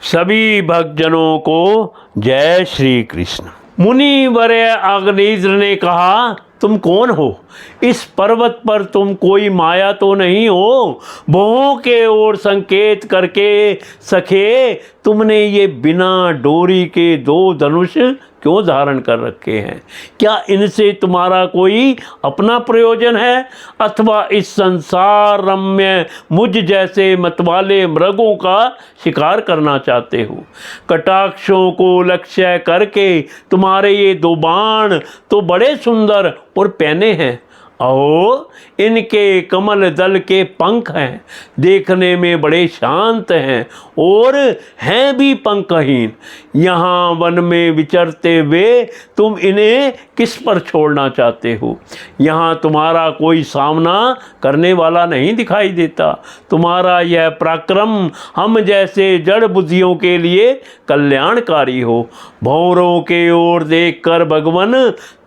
सभी भक्तजनों को जय श्री कृष्ण। मुनि वर्य अग्निद्र ने कहा, तुम कौन हो? इस पर्वत पर तुम कोई माया तो नहीं हो? बहुओं के ओर संकेत करके सखे तुमने ये बिना डोरी के दो धनुष क्यों धारण कर रखे हैं? क्या इनसे तुम्हारा कोई अपना प्रयोजन है, अथवा इस संसार रम्य मुझ जैसे मतवाले मृगों का शिकार करना चाहते हो? कटाक्षों को लक्ष्य करके तुम्हारे ये दो बाण तो बड़े सुंदर और पैने हैं। अहो, इनके कमल दल के पंख हैं, देखने में बड़े शांत हैं और हैं भी पंखहीन। यहाँ वन में विचरते हुए तुम इन्हें किस पर छोड़ना चाहते हो? यहाँ तुम्हारा कोई सामना करने वाला नहीं दिखाई देता। तुम्हारा यह पराक्रम हम जैसे जड़ बुद्धियों के लिए कल्याणकारी हो। भौरों के ओर देखकर भगवान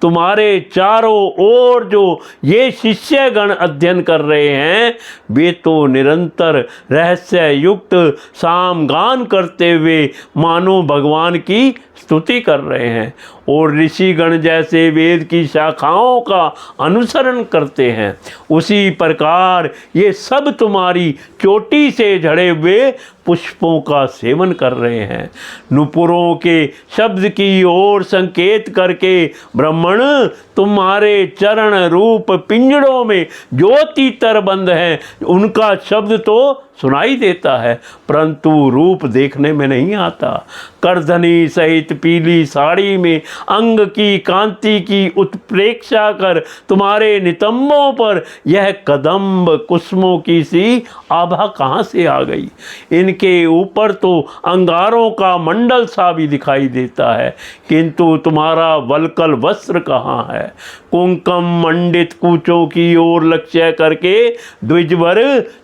तुम्हारे चारों ओर जो ये शिष्यगण अध्ययन कर रहे हैं, वे तो निरंतर रहस्य युक्त सामगान करते हुए मानो भगवान की स्तुति कर रहे हैं और ऋषिगण जैसे वेद की शाखाओं का अनुसरण करते हैं, उसी प्रकार ये सब तुम्हारी चोटी से झड़े हुए पुष्पों का सेवन कर रहे हैं। नुपुरों के शब्द की ओर संकेत करके ब्राह्मण तुम्हारे चरण रूप पिंजड़ों में जो तीतर बंद हैं, उनका शब्द तो सुनाई देता है, परंतु रूप देखने में नहीं आता। करधनी सहित पीली साड़ी में अंग की कांति की उत्प्रेक्षा कर तुम्हारे नितंबों पर यह कदम्ब कुसुमों की सी आभा कहाँ से आ गई? इनके ऊपर तो अंगारों का मंडल सा भी दिखाई देता है, किंतु तुम्हारा वलकल वस्त्र कहाँ है? कुंकम मंडित कूचों की ओर लक्ष्य करके द्विजवर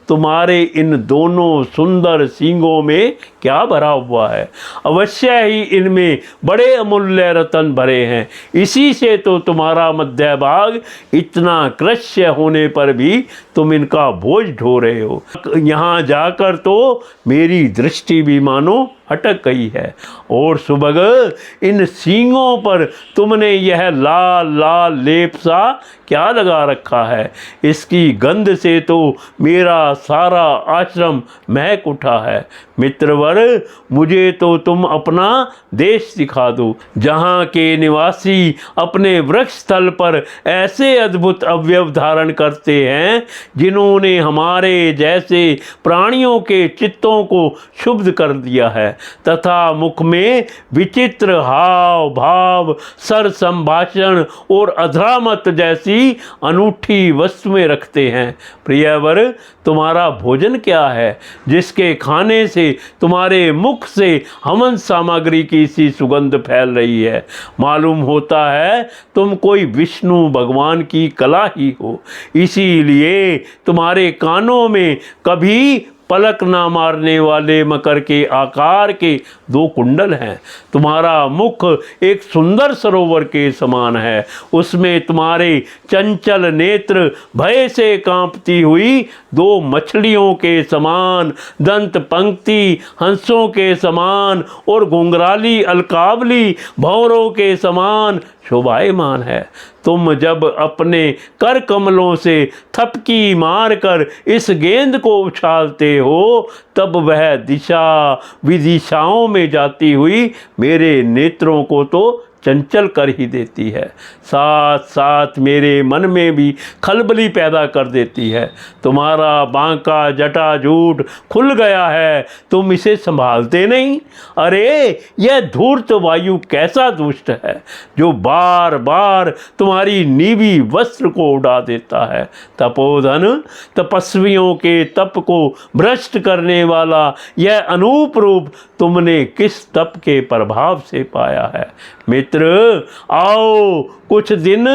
तुम्हारे इन दोनों सुंदर सींगों में क्या भरा हुआ है? अवश्य ही इनमें बड़े अमूल्य रत्न भरे हैं, इसी से तो तुम्हारा मध्य भाग इतना कृश्य होने पर भी तुम इनका बोझ ढो रहे हो। यहाँ जाकर तो मेरी दृष्टि भी मानो अटक गई है। और सुबह इन सींगों पर तुमने यह लाल लाल लेप सा क्या लगा रखा है? इसकी गंध से तो मेरा सारा आश्रम महक उठा है। मित्रवर, मुझे तो तुम अपना देश दिखा दो, जहाँ के निवासी अपने वृक्ष स्थल पर ऐसे अद्भुत अवयव धारण करते हैं जिन्होंने हमारे जैसे प्राणियों के चित्तों को शुद्ध कर दिया है, तथा मुख में विचित्र हाव भाव, सर संभाषण और अधरामत जैसी अनूठी वस्तुएं रखते हैं। प्रियवर, तुम्हारा भोजन क्या है जिसके खाने से तुम्हारे मुख से हवन सामग्री की सी सुगंध फैल रही है? मालूम होता है तुम कोई विष्णु भगवान की कला ही हो, इसीलिए तुम्हारे कानों में कभी पलक ना मारने वाले मकर के आकार के दो कुंडल हैं। तुम्हारा मुख एक सुंदर सरोवर के समान है, उसमें तुम्हारे चंचल नेत्र भय से कांपती हुई दो मछलियों के समान, दंत पंक्ति हंसों के समान और घुंघराली अलकावली भौरों के समान शोभायमान है। तुम जब अपने कर कमलों से थपकी मारकर इस गेंद को उछालते हो, तब वह दिशा विदिशाओं में जाती हुई मेरे नेत्रों को तो चंचल कर ही देती है, साथ साथ मेरे मन में भी खलबली पैदा कर देती है। तुम्हारा बांका जटाजूट खुल गया है, तुम इसे संभालते नहीं? अरे, यह धूर्त वायु कैसा दुष्ट है जो बार बार तुम्हारी नीवी वस्त्र को उड़ा देता है। तपोधन, तपस्वियों के तप को भ्रष्ट करने वाला यह अनूप रूप तुमने किस तप के प्रभाव से पाया है? मित्र, आओ कुछ दिन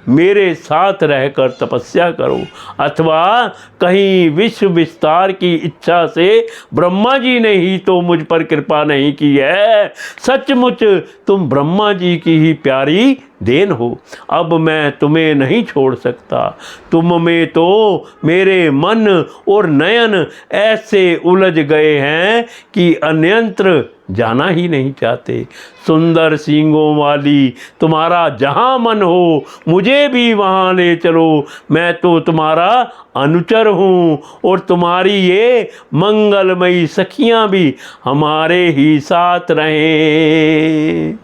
मेरे साथ रहकर तपस्या करो, अथवा कहीं विश्व विस्तार की इच्छा से ब्रह्मा जी ने ही तो मुझ पर कृपा नहीं की है। सचमुच तुम ब्रह्मा जी की ही प्यारी देन हो। अब मैं तुम्हें नहीं छोड़ सकता। तुम में तो मेरे मन और नयन ऐसे उलझ गए हैं कि अन्यंत्र जाना ही नहीं चाहते। सुंदर सींगों वाली तुम्हारा जहाँ मन हो मुझे भी वहाँ ले चलो। मैं तो तुम्हारा अनुचर हूँ और तुम्हारी ये मंगलमयी सखियाँ भी हमारे ही साथ रहें।